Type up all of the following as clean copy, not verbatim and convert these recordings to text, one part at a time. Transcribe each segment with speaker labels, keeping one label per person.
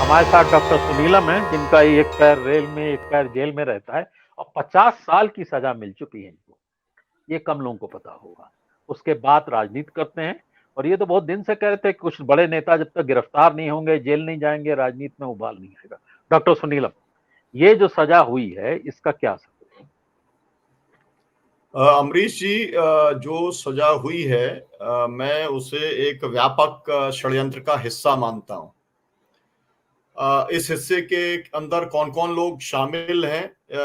Speaker 1: हमारे साथ डॉक्टर सुनीलम हैं, जिनका एक पैर रेल में, एक पैर जेल में रहता है और 50 साल की सजा मिल चुकी है इनको। ये कम लोगों को पता होगा। उसके बाद राजनीति करते हैं और ये तो बहुत दिन से कह रहे थे कि कुछ बड़े नेता जब तक गिरफ्तार नहीं होंगे, जेल नहीं जाएंगे, राजनीति में उबाल नहीं आएगा। डॉक्टर सुनीलम, ये जो सजा हुई है, इसका क्या असर?
Speaker 2: अमरीश जी, जो सजा हुई है, मैं उसे एक व्यापक षड्यंत्र का हिस्सा मानता हूं। इस हिस्से के अंदर कौन कौन लोग शामिल हैं,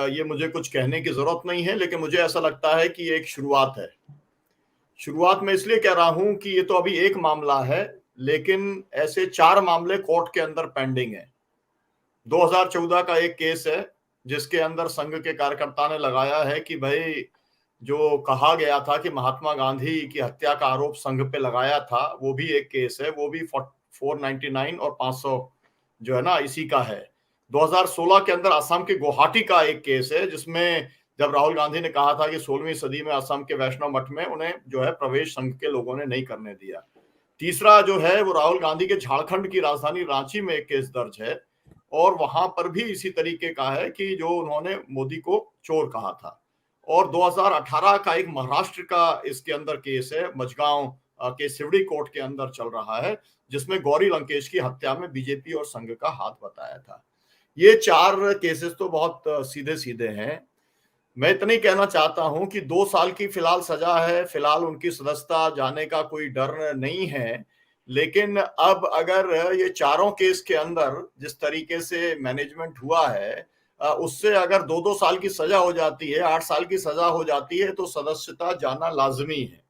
Speaker 2: ये मुझे कुछ कहने की जरूरत नहीं है, लेकिन मुझे ऐसा लगता है कि ये एक शुरुआत है। शुरुआत में इसलिए कह रहा हूं कि ये तो अभी एक मामला है, लेकिन ऐसे 4 मामले कोर्ट के अंदर पेंडिंग है। 2014 का एक केस है जिसके अंदर संघ के कार्यकर्ता ने लगाया है कि भाई, जो कहा गया था कि महात्मा गांधी की हत्या का आरोप संघ पे लगाया था, वो भी एक केस है, वो भी 499 और 500 जो है ना, इसी का है। 2016 के अंदर असम के गुवाहाटी का एक केस है, जिसमें जब राहुल गांधी ने कहा था कि 16वीं सदी में असम के वैष्णव मठ में उन्हें जो है प्रवेश संघ के लोगों ने नहीं करने दिया। तीसरा जो है वो राहुल गांधी के झारखंड की राजधानी रांची में एक केस दर्ज है, और वहां पर भी इसी तरीके का है कि जो उन्होंने मोदी को चोर कहा था। और 2018 का एक महाराष्ट्र का इसके अंदर केस है, मझगांव के सिवड़ी कोर्ट के अंदर चल रहा है, जिसमें गौरी लंकेश की हत्या में बीजेपी और संघ का हाथ बताया था। ये 4 केसेस तो बहुत सीधे सीधे हैं। मैं इतना ही कहना चाहता हूं कि 2 साल की फिलहाल सजा है, फिलहाल उनकी सदस्यता जाने का कोई डर नहीं है। लेकिन अब अगर ये चारों केस के अंदर जिस तरीके से मैनेजमेंट हुआ है, उससे अगर 2-2 साल की सजा हो जाती है, 8 साल की सजा हो जाती है, तो सदस्यता जाना लाजमी है।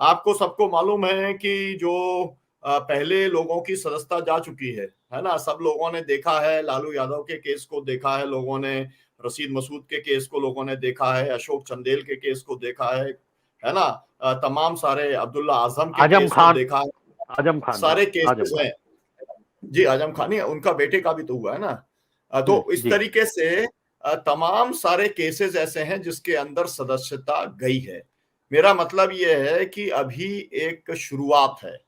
Speaker 2: आपको सबको मालूम है कि जो पहले लोगों की सदस्यता जा चुकी है ना? सब लोगों ने देखा है, लालू यादव के केस को देखा है लोगों ने, रशीद मसूद के केस को लोगों ने देखा है, अशोक चंदेल के केस को देखा है ना? तमाम सारे अब्दुल्ला आजम के
Speaker 1: आजम
Speaker 2: केस को
Speaker 1: खान,
Speaker 2: देखा है।
Speaker 1: आजम खान,
Speaker 2: सारे
Speaker 1: आजम
Speaker 2: केसेस
Speaker 1: खान।
Speaker 2: हैं। जी, आजम खान ही, उनका बेटे का भी तो हुआ है ना। तो इस
Speaker 1: जी।
Speaker 2: तरीके से तमाम सारे केसेस ऐसे हैं जिसके अंदर सदस्यता गई है। मेरा मतलब ये है कि अभी एक शुरुआत है।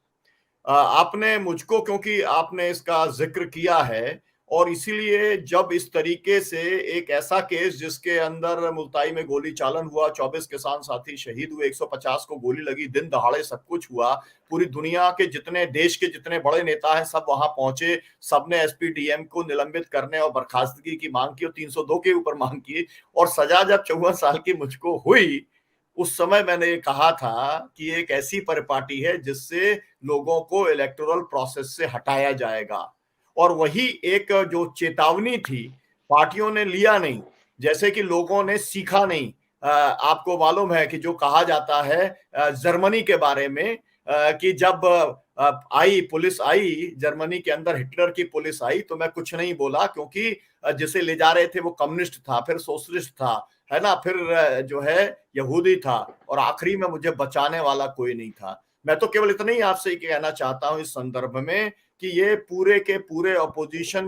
Speaker 2: आपने मुझको, क्योंकि आपने इसका जिक्र किया है, और इसीलिए जब इस तरीके से एक ऐसा केस जिसके अंदर मुल्ताई में गोली चालन हुआ, 24 किसान साथी शहीद हुए, 150 को गोली लगी, दिन दहाड़े सब कुछ हुआ, पूरी दुनिया के जितने देश के जितने बड़े नेता हैं सब वहां पहुंचे, सबने एसपीडीएम को निलंबित करने और बर्खास्तगी की मांग की और 302 के ऊपर मांग की, और सजा जब 54 साल की मुझको हुई, उस समय मैंने ये कहा था कि एक ऐसी परिपाटी है जिससे लोगों को इलेक्टोरल प्रोसेस से हटाया जाएगा। और वही एक जो चेतावनी थी, पार्टियों ने लिया नहीं, जैसे कि लोगों ने सीखा नहीं। आपको मालूम है कि जो कहा जाता है जर्मनी के बारे में, कि जब आई पुलिस आई जर्मनी के अंदर, हिटलर की पुलिस आई, तो मैं कुछ नहीं बोला, क्योंकि जिसे ले जा रहे थे वो कम्युनिस्ट था, फिर सोशलिस्ट था, है ना, फिर जो है यहूदी था, और आखिरी में मुझे बचाने वाला कोई नहीं था। मैं तो केवल इतना ही आपसे कहना चाहता हूं इस संदर्भ में कि ये पूरे के पूरे अपोजिशन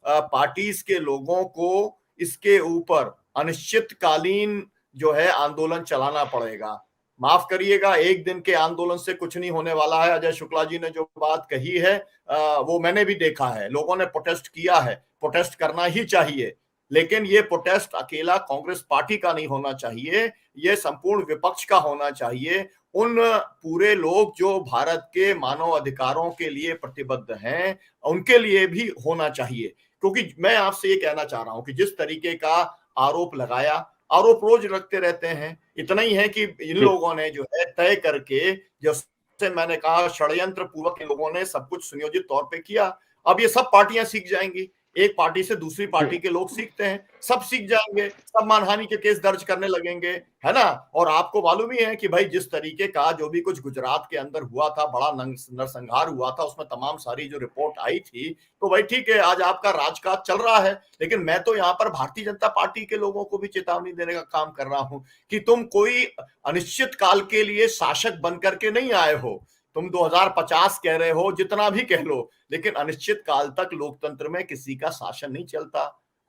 Speaker 2: पार्टीज के लोगों को इसके ऊपर अनिश्चितकालीन जो है आंदोलन चलाना पड़ेगा। माफ करिएगा, एक दिन के आंदोलन से कुछ नहीं होने वाला है। अजय शुक्ला जी ने जो बात कही है, वो मैंने भी देखा है, लोगों ने प्रोटेस्ट किया है, प्रोटेस्ट करना ही चाहिए, लेकिन ये प्रोटेस्ट अकेला कांग्रेस पार्टी का नहीं होना चाहिए, ये संपूर्ण विपक्ष का होना चाहिए। उन पूरे लोग जो भारत के मानव अधिकारों के लिए प्रतिबद्ध हैं, उनके लिए भी होना चाहिए। क्योंकि मैं आपसे ये कहना चाह रहा हूं कि जिस तरीके का आरोप लगाया, आरोप रोज रखते रहते हैं, इतना ही है कि इन
Speaker 1: जी।
Speaker 2: लोगों ने जो है तय करके, जैसे मैंने कहा, षड्यंत्र पूर्वक इन लोगों ने सब कुछ सुनियोजित तौर पे किया। अब ये सब पार्टियां सीख जाएंगी, एक पार्टी से दूसरी
Speaker 1: जी।
Speaker 2: पार्टी के लोग सीखते हैं, सब सीख जाएंगे, सब मानहानि के केस दर्ज करने लगेंगे, है ना। और आपको मालूम ही है कि भाई, जिस तरीके का जो भी कुछ गुजरात के अंदर हुआ था, बड़ा नरसंहार हुआ था, उसमें तमाम सारी जो रिपोर्ट आई थी, तो भाई ठीक है, आज आपका राजकाज चल रहा है, लेकिन मैं तो यहाँ पर भारतीय जनता पार्टी के लोगों को भी चेतावनी देने का काम कर रहा हूं कि तुम कोई अनिश्चित काल के लिए शासक बन करके नहीं आए हो। तुम 2050 कह रहे हो, जितना भी कह लो, लेकिन अनिश्चित काल तक लोकतंत्र में किसी का शासन नहीं चलता।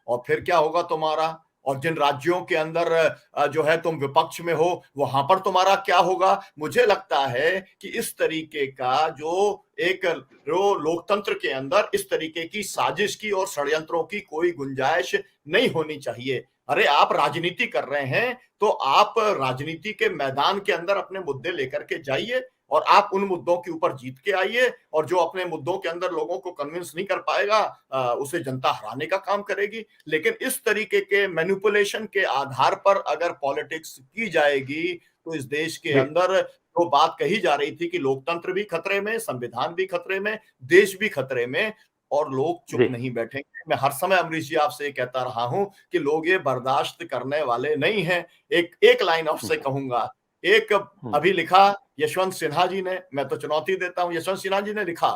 Speaker 2: और फिर क्या होगा तुम्हारा? और जिन राज्यों के अंदर जो है तुम विपक्ष में हो वहां पर तुम्हारा क्या होगा। मुझे लगता है कि इस तरीके का जो लोकतंत्र के अंदर इस तरीके की साजिश की और षड्यंत्रों की कोई गुंजाइश नहीं होनी चाहिए। अरे आप राजनीति कर रहे हैं तो आप राजनीति के मैदान के अंदर अपने मुद्दे लेकर के जाइए और आप उन मुद्दों के ऊपर जीत के आइए, और जो अपने मुद्दों के अंदर लोगों को कन्विंस नहीं कर पाएगा उसे जनता हराने का काम करेगी। लेकिन इस तरीके के मैनिपुलेशन के आधार पर अगर पॉलिटिक्स की जाएगी तो इस देश के
Speaker 1: जी,
Speaker 2: अंदर जो बात कही जा रही थी कि लोकतंत्र भी खतरे में, संविधान भी खतरे में, देश भी खतरे में, और लोग चुप
Speaker 1: जी।
Speaker 2: नहीं बैठेंगे। मैं हर समय अमरीश जी आपसे कहता रहा हूं कि लोग ये बर्दाश्त करने वाले नहीं हैं। एक एक लाइन
Speaker 1: हुँ,
Speaker 2: आपसे कहूंगा, एक
Speaker 1: हुँ,
Speaker 2: अभी लिखा यशवंत सिन्हा जी ने, मैं तो चुनौती देता हूं, यशवंत सिन्हा जी ने लिखा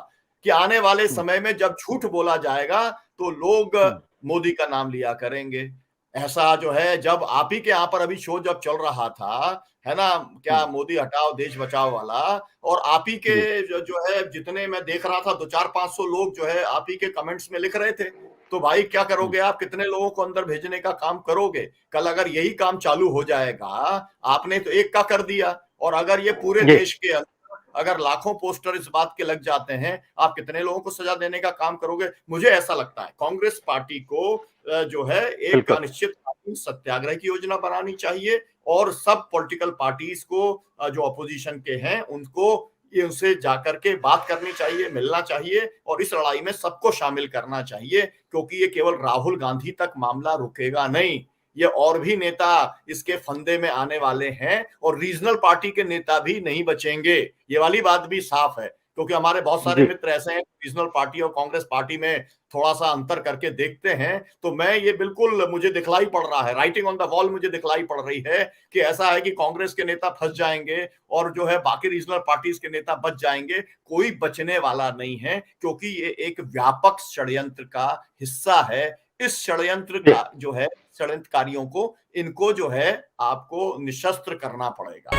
Speaker 2: कि आने वाले
Speaker 1: हुँ,
Speaker 2: समय में जब झूठ बोला जाएगा तो लोग
Speaker 1: हुँ,
Speaker 2: मोदी का नाम लिया करेंगे। ऐसा जो है, जब आप ही के यहाँ पर अभी शो जब चल रहा था, है ना, क्या
Speaker 1: हुँ,
Speaker 2: मोदी हटाओ देश बचाओ वाला, और आप ही के
Speaker 1: जी,
Speaker 2: जो है जितने मैं देख रहा था 200-500 लोग जो है आप ही के कमेंट्स में लिख रहे थे। तो भाई क्या
Speaker 1: हुँ,
Speaker 2: करोगे आप, कितने लोगों को अंदर भेजने का काम करोगे? कल अगर यही काम चालू हो जाएगा, आपने तो एक का कर दिया, और अगर ये पूरे
Speaker 1: जी,
Speaker 2: देश के अंदर अगर लाखों पोस्टर इस बात के लग जाते हैं, आप कितने लोगों को सजा देने का काम करोगे? मुझे ऐसा लगता है कांग्रेस पार्टी को जो है एक
Speaker 1: बिल्कुल।
Speaker 2: अनिश्चितकालीन सत्याग्रह की योजना बनानी चाहिए, और सब पॉलिटिकल पार्टीज को जो अपोजिशन के हैं उनको ये उनसे जाकर के बात करनी चाहिए, मिलना चाहिए, और इस लड़ाई में सबको शामिल करना चाहिए, क्योंकि ये केवल राहुल गांधी तक मामला रुकेगा नहीं, ये और भी नेता इसके फंदे में आने वाले हैं, और रीजनल पार्टी के नेता भी नहीं बचेंगे। ये वाली बात भी साफ है, क्योंकि हमारे बहुत सारे
Speaker 1: जी,
Speaker 2: मित्र ऐसे हैं रीजनल पार्टी और कांग्रेस पार्टी में थोड़ा सा अंतर करके देखते हैं, तो मैं ये बिल्कुल मुझे दिखलाई पड़ रहा है, राइटिंग ऑन द वॉल मुझे दिखलाई पड़ रही है कि ऐसा है कि कांग्रेस के नेता फंस जाएंगे और जो है बाकी रीजनल पार्टीज के नेता बच जाएंगे। कोई बचने वाला नहीं है, क्योंकि ये एक व्यापक षड्यंत्र का हिस्सा है। इस षड्यंत्र
Speaker 1: जी।
Speaker 2: का जो है, षड्यंत्रकारियों को, इनको जो है आपको निशस्त्र करना पड़ेगा।